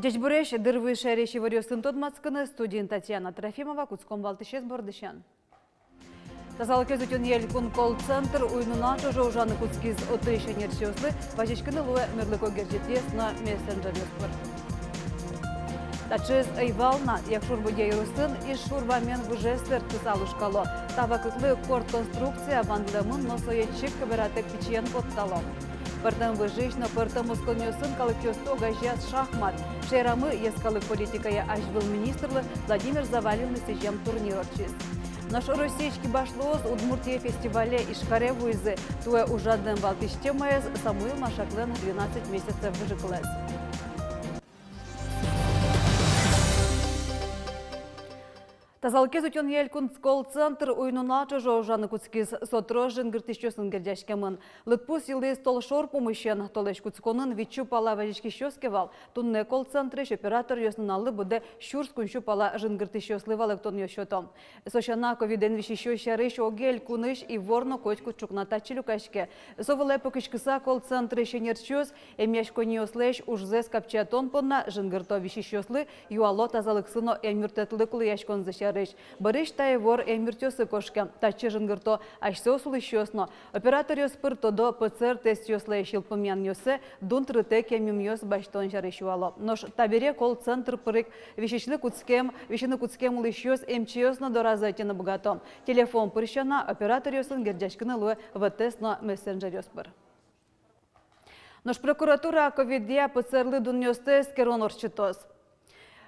Дежбуреш дырвы шереши варёсын тодмацканы студент Татьяна Трофимова куцком валтышес бордышан. Тазалык өзүтен елкун колл-центр уйнуна чожо ужаны куцкиз отышен ершеослы важичканы луэ мерлыко герджетес на мессенджер юспыр. Тачыз айвална, як шурбуге юрусын и шурбамен выжестер тысалушкало. Тавакытлы корт конструкция вандлемын носоечик кабератек пичен подталом. Пыртым выжишно, пыртым усконёсын калыкёсто гажяс шахмат. Шерамы ескалык политикая ажбыл министрлы Владимир Завалин сежем турнирочиз. Наш российский башлоз Удмуртия фестивале Ишкаре вуйзы туэ ужадным валтиштемаез Самуил Машаклен 12 месяцев выжиклес. Тазалке зутен елкун колл-центр уйнуна чожо жаны куцкиз сотрожен гыртищёсын гердяшкемын. Лытпус йылдыз толшор помыщен толеш куцконын вичу пала валишкищёскевал. Тунне колл-центреш оператор ёснуналы буде щурс куншу пала жын гыртищёслы валектон ёщотом. Сошана ковиден вишищё шарыш огель куныш и ворно котьку чукната челюкашке. Совыле покышкыса колл-центреш нерчёс эмяш коньёслеш ужзес капчатон понна жын гырто вишищёслы юало тазалыксыно эмюртетлы кулыяшкон зашар. Барыш таевор эмиртёсы кошка, тачы жынгырто ашсе осулышёсно. Оператор ёспыр тодо ПЦР тест ёслай шилпымян ёсы, дун трытек эмим ёс баштон жарышуало. Нош табере колл-центр пырык вишечны куцкем улышёс МЧСно доразайтыны богатом. Телефон пырщана оператор ёсын гердяшкыны луэ ВТСно мессенджер ёспыр. Нош прокуратура ковидия ПЦРлы дун ёстес керон орчитос.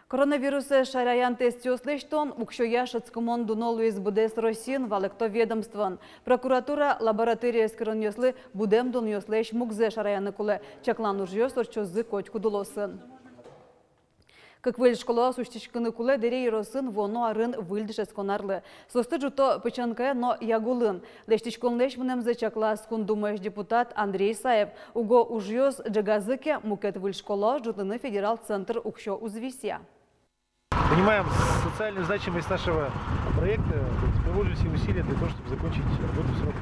Коронавирусы шараян тест ёслештон укшоя шыцкымон дунол УСБДС Россин валекто ведомствон. Прокуратура лаборатория скрон ёслы будем дун ёслеш мукзе шараяны кулы чаклан ужьёс орчозы котьку дулосын. Как выль школа сущичканы кулы дерей росын воно арын выльдышес конарлы. Состы жуто пычанкая, но ягулын. Лештичконлеш мнемзе чакла скундумеш депутат Андрей Саев. Уго ужьёс джагазыке мукет выль школа жутыны федерал центр укшо узвисия. Понимаем социальную значимость нашего проекта, приложим все усилия для того, чтобы закончить работу в срок.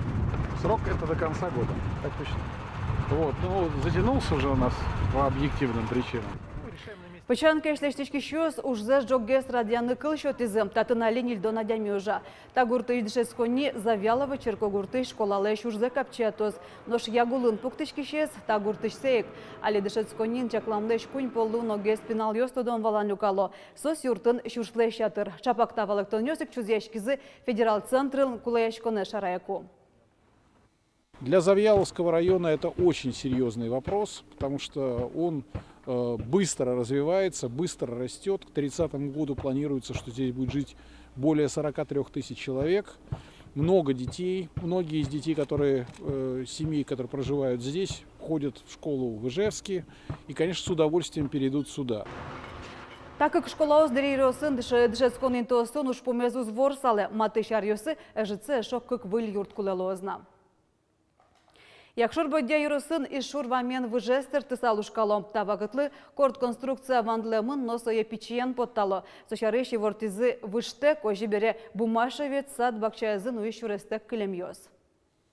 Срок это до конца года. Так точно. Вот. Ну, затянулся уже у нас по объективным причинам. Пычанка ишлештички щёс ужзе жоггес радианы кылшо тизым татынали нильдона дямёжа. Тагурты идшес кони завялова черкогурты школалеш ужзе капчатоз. Нош ягулын пуктышки щес тагуртыш сейк. Али дышес конин чакламлеш кунь полу ноге спинал ёстодон валан люкало. Сос юртын щуршлеш ятыр. Чапакта валектон ёсик чузяшкизы федерал центрын кулаяшконе шараяку. Для Завьяловского района это очень серьезный вопрос, потому что он быстро развивается, быстро растет. К 30 году планируется, что здесь будет жить более 43 тысяч человек. Много детей. Многие из детей, семей, которые проживают здесь, ходят в школу в Ижевске и, конечно, с удовольствием перейдут сюда. Так как школа оздерей росын дышесконин тосын уж помезу зворсалы матышар ёсы эжице шок как выль юрт кулелозна. Як шурбодя юрусын и шурвамен выжестер тысалушкало. Тавагытлы корт конструкция вандлемын носое пичиен подтало. Сошарыш вортизы выштек ожи бере бумашевец сад бакчаязын уищу рестек килемьёс.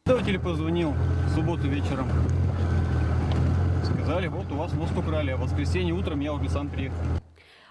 Следователь позвонил в субботу вечером. Сказали, вот у вас мост украли, а в воскресенье утром я уже сам приехал.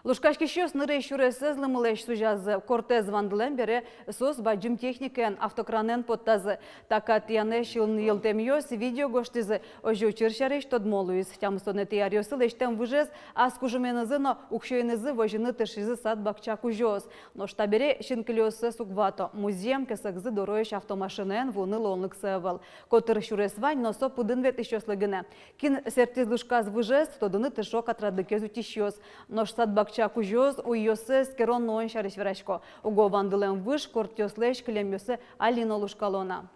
Лушкашки щёс ныры щуресез лымылеш сужазы. Кортез вандлем бере сос баджим техникен автокранен подтазы. Такат яне шилн йылтемьёс видео гоштизы. Ожу чыршареш тодмолуиз. Тямстонети арьёсы лештем выжез, а скужуменызы, но укшойнызы вожины тышизы сад бакчак ужёс. Но штабере шинкелёсы суквато. Музеем кесакзы дороеш автомашинен вуны лонлык севал. Котыр щурес вань, но со пудын вет ищёс лыгыне. Кин сертиз лушказ выжез, тодыны тышок атрадыкезу тищёс. Нош сад бакчак Чакужоз у Йосес керон ноен шариш верашко. Уго вандылем выш кортёслеш клемёсы Алина Лушкалона.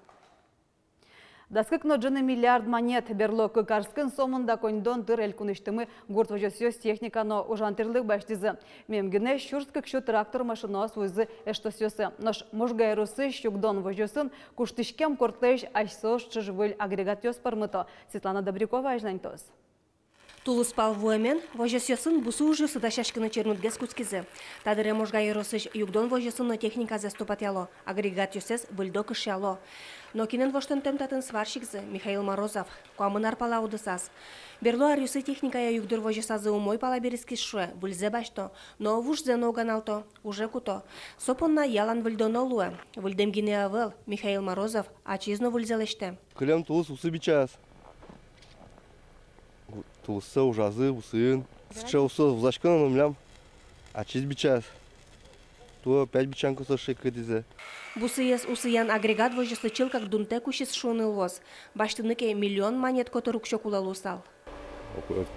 Даскыкно джыны миллиард монет берлок карскын сомында коньдон тыр элькуныштымы гурт вожосёс техникано ужантырлык баштизы. Мемгене щурскык шу трактор машинос вызы эштосёсы. Нож можгайрусы щукдон вожосын куштышкем кортлеш айсош чыжвыль агрегат ёс пармыто. Светлана Добрякова ажнантос. Тулус пал вуэмен, вожесёсын бусу уже сыдашашкыны чернутгес куцкизе. Тадыре можга еросыш югдон вожесыны техника заступатяло, агрегат юсес бульдо кышяло. Но кинен воштон темтатын сварщикзе Михаил Морозов, куамынар пала удысас. Берло арюсы техникая югдор вожесазы умой пала берескис шуэ, бульзе башто, но вужзе ноганалто, уже куто. Сопонна ялан вульдоно луэ, вульдем гинеавел, Михаил Морозов, ачизно вульзелеште. Кылям тулус усы бичас. Тулусы ужазы, усын. Сыча усы взашкан намлям. Ачиз бичас. То 5 бичан кусо шекадизе. Бусыес усыян агрегат вожесы чыл как дунте кушис шуны лос. Баштыныке миллион монет которук шокула лусал.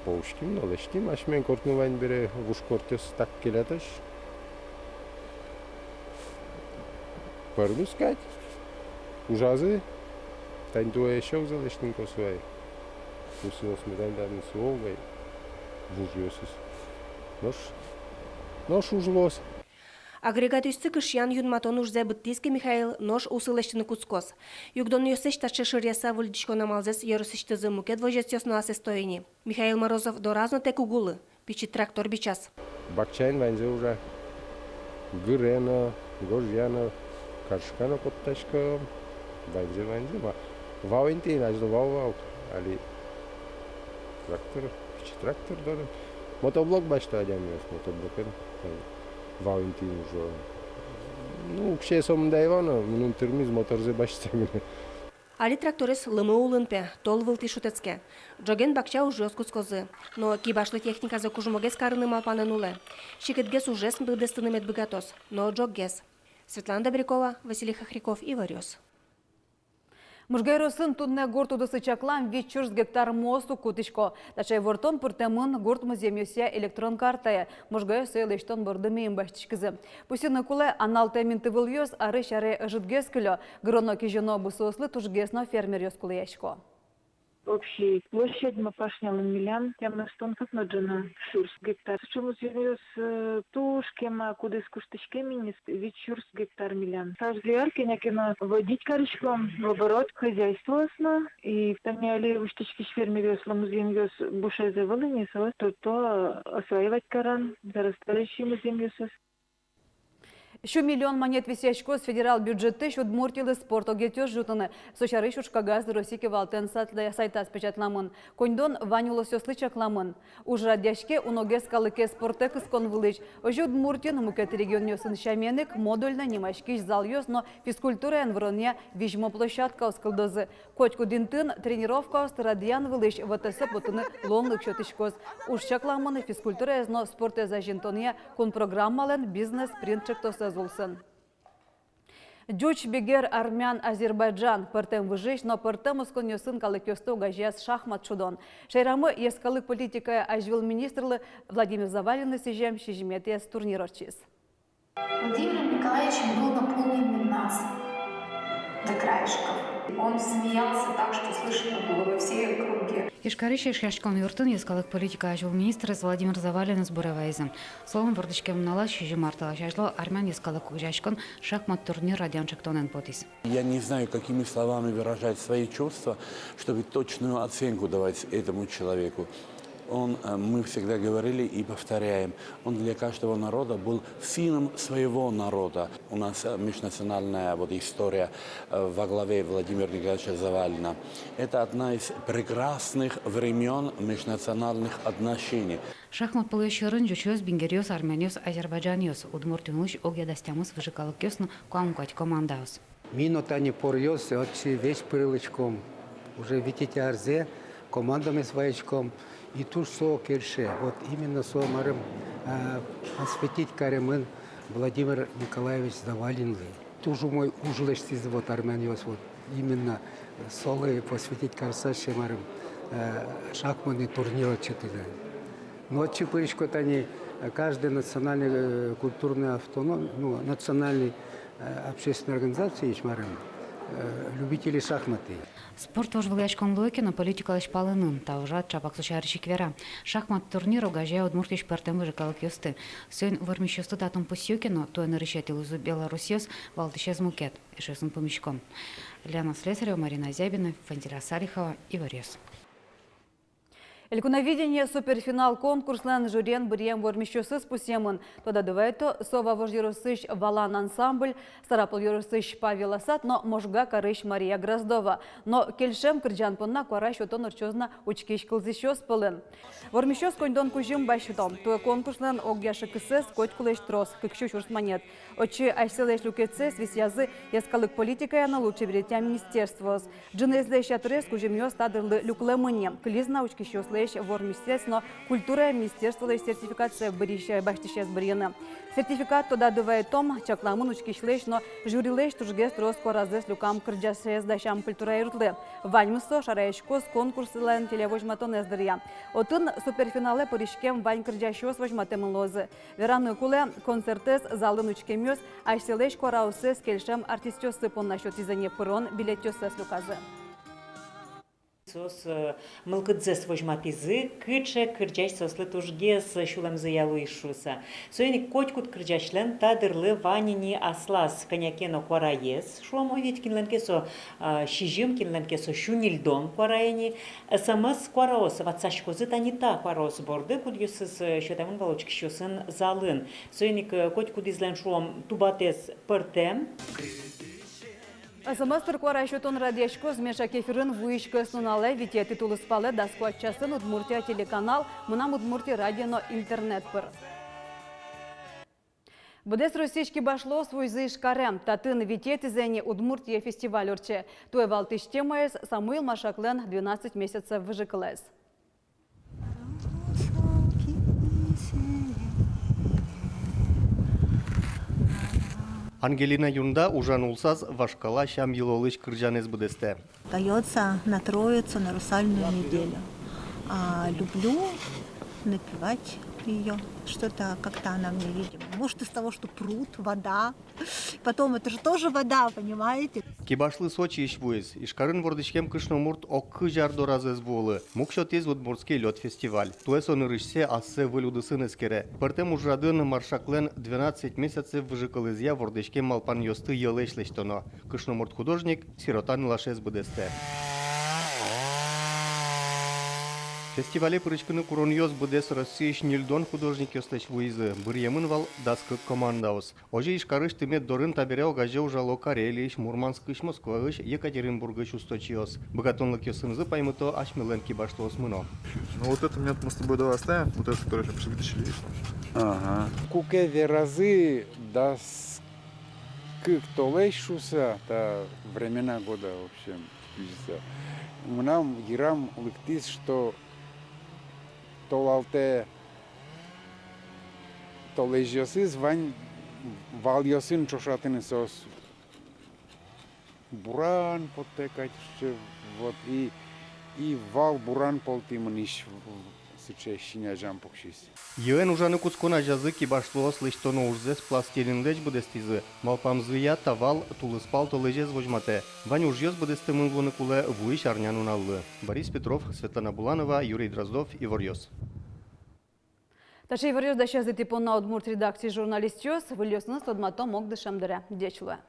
Повштим, но лештим, аш мен кортнувайн бере вуш кортес так келетеш. Пардускать. Ужазы. Тань дуэ шок залештим косвай. Усынос медань дадын суовай. Вужьосис. Нож ужлос. Агрегат үсті кышян юнматон ужзе быттизке Михаил нож усылештіні куцкос. Югдон ёсыш тачы шыряса вульдичко намалзес еросыштызы мукет вожестёсно асестоини. Михаил Морозов доразно тек угулы. Пичи трактор бичас. Бакчайн ванзе уже. Гырена, гожьяна, каршкана котташка. Ванзе. Вауинти, нажды вау. Али трактор, пичи трактор дадым. Мотоблок башта адямиос, мотоблокен. Ваунтин уже. Ну, к чесом дайвана, минут термиз моторзе башцами. Али тракторес лымы улынпе, тол вылти шутецке. Джоген бакча уже скуцкозы. Но кибашлы техника за кужмогес карыны малпаны нуле. Щекетгес уже сбыдестынымет богатос, но джоггес. Светлана Добрякова, Василий Хохряков и Варёс. Мужгайросын тунне горт удысы чаклам 500 гектар мосту кутышко. Дачай вортон пыртемын горт музеем ёсия электрон картая. Мужгай сөйлештон бұрдымейін баштышкізі. Пусины куле аналты минтывыл ёс ары шары жытгес күлі. Гроно кежено бұсуыслы тужгесно фермер ёс кулы яшко. Общей площадь мы пашняли милян, тем стонков наджена шурс гектар. Чему зверёс тушкема, куда с куштышками ведь шурс гектар милян. Саждиарки некина водить корочком в оборот хозяйство осно и в томе уштычки фермерёс ламузин ёс буше завалени то осваивать каран, зарастающий музин ёсос. Еще миллион монет висяшко с федерал бюджеты щут муртилы спорт огетёж жутаны. Сочары шушкагаз росики валтен сайта спечатламын. Коньдон ванюлы сёслы чакламын. Уж радяшке уногес калыке спортек искон вылыч. Ожуд муртин мукет регион ёсын шаменек модульно немашкиш зал ёс, но физкультура энвроне вижмо площадка оскылдозы. Кочку динтын тренировка острадиян вылыч ВТС потыны лонлык шотышкоз. Уж чакламын физкультура эзно спорт эзажинтония кон программален бизнес принт чектосы Зулсын. Джуч бегер армян Азербайджан пыртем выжиш, но пыртем усконёсын калык ёсты угажяс шахмат чудон. Шайрамы ескалык политика ажвил министрлы Владимир Завалин сижем шижметес турнирочис. Владимир Николаевич был наполнен наций до краешков. Он смеялся так, что слышно было во все округе. Ишкарыш шашкон юртын ескалык политика ажвил министр Владимир Завалин сборовайзым. Словом вырдышкем нала шижи мартала шажло армян ескалык угажкон шахмат турнир радянчик тонен потис. Я не знаю, какими словами выражать свои чувства, чтобы точную оценку давать этому человеку. Мы всегда говорили и повторяем, он для каждого народа был сыном своего народа. У нас межнациональная история во главе Владимира Николаевича Завалина. Это одна из прекрасных времен межнациональных отношений. Шахмат полующерын жучёс, бингерёс, армяниёс, азербайджаниёс. Удмуртюнуш огядастямус выжикалыкёсну куамкать командаус. Минута не порьёс, отчи весь прилычком. Уже видите арзе, командами своечком. И тут со керше, вот именно со марым осветить каремын Владимир Николаевич Завалин. Тоже мой ужлештиз вот армяниос, вот именно солы посвятить карсаше марым шахматный турнир читали. Но чипыричко они каждый национальный культурный автоном, национальный общественной организации марым любители шахматы. Спорт вожвыл яшкон лойки, но политика лишь палынын. Таужат чапак сушарищик вера. Шахмат турнир угажая удмуртиш пертем выжикалык юсты. Сён вормищёсты датом пусюки, но туэн решетил из Белоруссиёс валтышез мукет. Ишесын помещком. Лена Слесарева, Марина Зябина, Фантира Салихова и Варёс. Элькунавидение суперфинал конкурслан жюрен брием вормищосы спусемын. Тода дывайто сова вождиросыш валан ансамбль, старапыл юросыш Павел Асад, но можга карыш Мария Гроздова. Но кельшем кырджан понна куара шотон урчозна учкиш кылзищос пылын. Вормищос коньдон кужим башутом. Туе конкурслан огяши кысес коть кулеш трос, кыкщу шурсманет. Очи айселеш люкеце свисязы яскалык политика на лучше веретя министерствос. Джинезлеш атрес кужимьос тадырлы люклемыне. Клизна учкищос вормистес, но культура министерства сертификация баштищес брина. Сертификат тода дывает том, чакламын учкишлеш, но жюрилеш тужгес трос коразес люкам кырджасес дашам культура иртлы. Ваньмысо шараешкос конкурс лен телевожматон эздырья. Отын суперфинале поришкем вань кырджащос вожматемын лозы. Вераны куле концертес залын учкемёс, айселеш кораусес кельшем артистёсы понна счет изане пырон билетёсес люказы. Сос мылкыдзес вожматизы, кыче кырджаш сослы тужгес шулам заялу ишуса. Соени котькут кырджашлен тадырлы ванини аслас конякено кораес, шуамовить кинленкесо шижим кинленкесо шунильдон кораени, самас кораос ватсашкозы танита кораос борды, кудюсыз шотамын волочки шосын залын. Соени котькут излен шуам тубатес пыртем. Самастыр куара шотон радиашкоз меша кефирын вуишко сунале вите титулы спале да скватчасын Удмуртия телеканал, мунам Удмуртия радио интернет пыр. Будес росички башло свой зышкарем, татын вите тизене Удмуртия фестиваль урче. Туе валтыш темаес Самуил Машаклен 12 месяцев выжиклес. Ангелина Юнда ужанулсаз вашкала щам елолыч кырджанес будесте. Поется на Троицу, на Русальную неделю. Люблю напевать ее. Что-то как-то она мне, видимо. Может, из того, что пруд, вода. Потом это же тоже вода, понимаете? Кибашлы Сочи ишвуез. Ишкарын вордычкем кышномурт оккы жарду разез волы. Мукшотез Удмуртский лед фестиваль. Туэсон рышсе ассе вылюдысын эскере. Пыртем ужрадын маршаклен 12 месяцев выжикалызья вордычкем малпан йосты елешлештоно. Кышномурт художник сиротан лашез будесте. Фестивале пырычкыны куроньёс будес Россииш нильдон художник ёслеш вуизы. Бырьемын вал даскы командаус. Оже ишкарыш тымет дорын табере огаже ужало Карелиш, Мурманскыш, Москваыш, Екатеринбургыш усточиос. Богатонлык ёсынзы паймыто ашмиленки баштоос мыно. Ну вот это мы с тобой давай оставим, вот это, которое сейчас вытащили. Ага. Куке веразы дас кык толешуса, та времена года вообще. Нам гирам лыктис, что толалте толежиосыз вань вальосын чошатынысос буран потекать, вот и вал буран полтимыниш сычещиня жампукшис. Йен ужаны куцкона жазы кибашлоос лыштоно ужзес пластилинлеч будестизы. Малпамзыя тавал тулыспал толежез вожмате. Вань ужьёс будестымын влоны куле вуиш арнянун аллы. Борис Петров, Светлана Буланова, Юрий Дроздов, Иворьёс. Таши Иворьёс да сейчас типон на Удмурт редакции журналист Йос, выльёсыныз тодмато мог дышамдыра. Дечула.